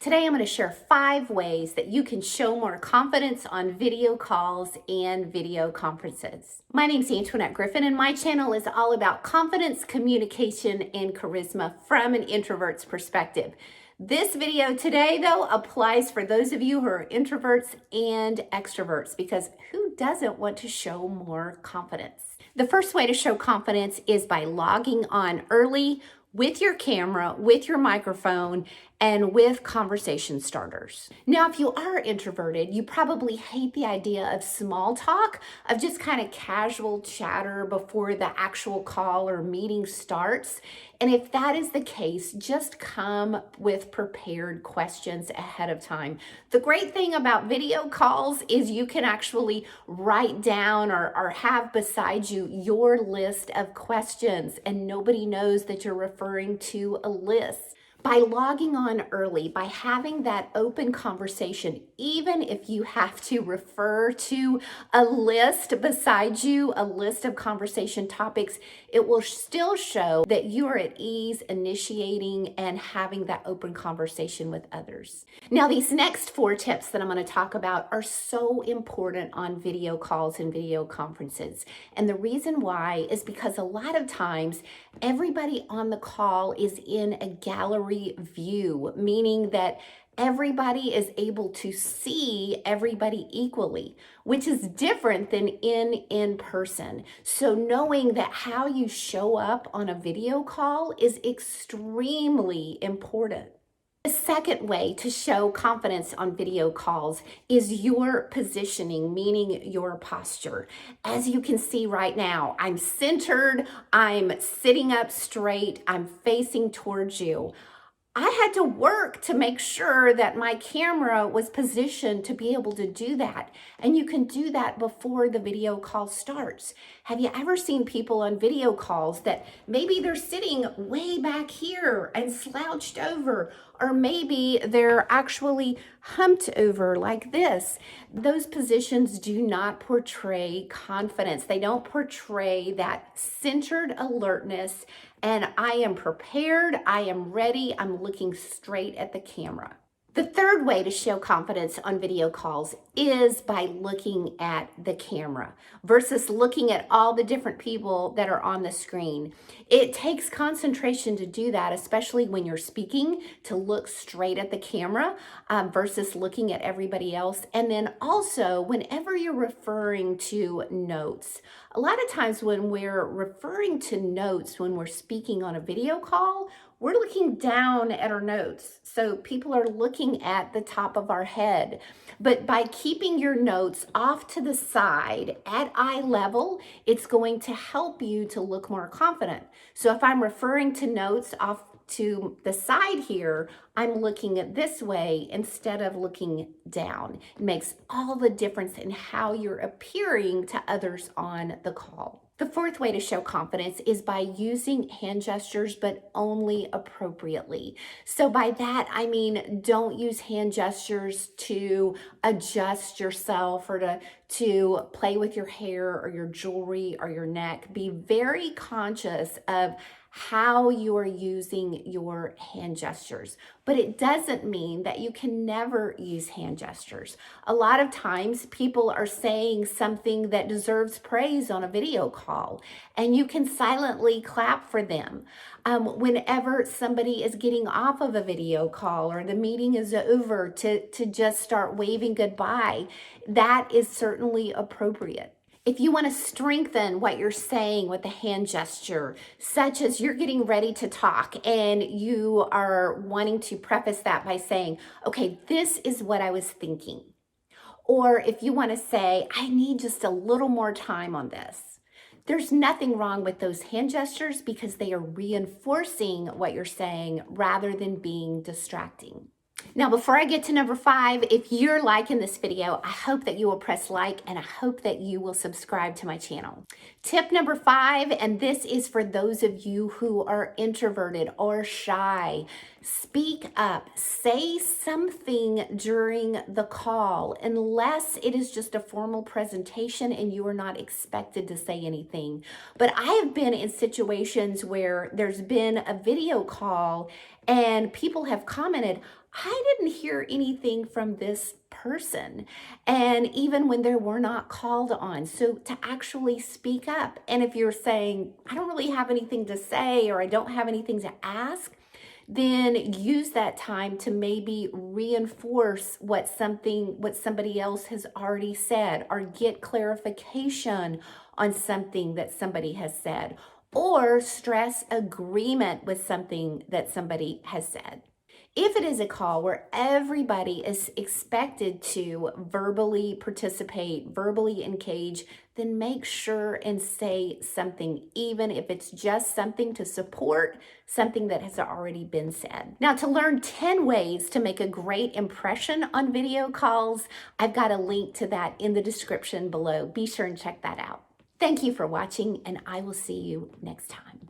Today, I'm going to share 5 ways that you can show more confidence on video calls and video conferences. My name is Antoinette Griffin, and my channel is all about confidence, communication, and charisma from an introvert's perspective. This video today, though, applies for those of you who are introverts and extroverts, because who doesn't want to show more confidence? The first way to show confidence is by logging on early with your camera, with your microphone, and with conversation starters. Now, if you are introverted, you probably hate the idea of small talk, of just kind of casual chatter before the actual call or meeting starts. And if that is the case, just come with prepared questions ahead of time. The great thing about video calls is you can actually write down or have beside you your list of questions, and nobody knows that you're referring to a list. By logging on early, by having that open conversation, even if you have to refer to a list beside you, a list of conversation topics, it will still show that you are at ease initiating and having that open conversation with others. Now, these next 4 tips that I'm going to talk about are so important on video calls and video conferences. And the reason why is because a lot of times everybody on the call is in a gallery view, meaning that everybody is able to see everybody equally, which is different than in person. So knowing that how you show up on a video call is extremely important. The second way to show confidence on video calls is your positioning, meaning your posture. As you can see right now, I'm centered, I'm sitting up straight, I'm facing towards you. I had to work to make sure that my camera was positioned to be able to do that. And you can do that before the video call starts. Have you ever seen people on video calls that maybe they're sitting way back here and slouched over, or maybe they're actually humped over like this? Those positions do not portray confidence. They don't portray that centered alertness. And I am prepared, I am ready, I'm looking straight at the camera. The third way to show confidence on video calls is by looking at the camera versus looking at all the different people that are on the screen. It takes concentration to do that, especially when you're speaking, to look straight at the camera versus looking at everybody else. And then also, whenever you're referring to notes, a lot of times when we're referring to notes, when we're speaking on a video call, we're looking down at our notes. So people are looking at the top of our head. But by keeping your notes off to the side at eye level, it's going to help you to look more confident. So if I'm referring to notes off to the side here, I'm looking at this way instead of looking down. It makes all the difference in how you're appearing to others on the call. The fourth way to show confidence is by using hand gestures, but only appropriately. So by that, I mean, don't use hand gestures to adjust yourself or to play with your hair or your jewelry or your neck. Be very conscious of how you are using your hand gestures. But it doesn't mean that you can never use hand gestures. A lot of times people are saying something that deserves praise on a video call, and you can silently clap for them. Whenever somebody is getting off of a video call or the meeting is over, to just start waving goodbye, that is certainly appropriate. If you want to strengthen what you're saying with a hand gesture, such as you're getting ready to talk and you are wanting to preface that by saying, okay, this is what I was thinking. Or if you want to say, I need just a little more time on this. There's nothing wrong with those hand gestures because they are reinforcing what you're saying rather than being distracting. Now, before I get to number 5, if you're liking this video, I hope that you will press like and I hope that you will subscribe to my channel. Tip number 5, and this is for those of you who are introverted or shy. Speak up. Say something during the call, unless it is just a formal presentation and you are not expected to say anything. But I have been in situations where there's been a video call and people have commented, I didn't hear anything from this person. And even when they were not called on. So to actually speak up. And if you're saying, I don't really have anything to say or I don't have anything to ask, then use that time to maybe reinforce what somebody else has already said, or get clarification on something that somebody has said, or stress agreement with something that somebody has said. If it is a call where everybody is expected to verbally participate, verbally engage, then make sure and say something, even if it's just something to support something that has already been said. Now, to learn 10 ways to make a great impression on video calls, I've got a link to that in the description below. Be sure and check that out. Thank you for watching, and I will see you next time.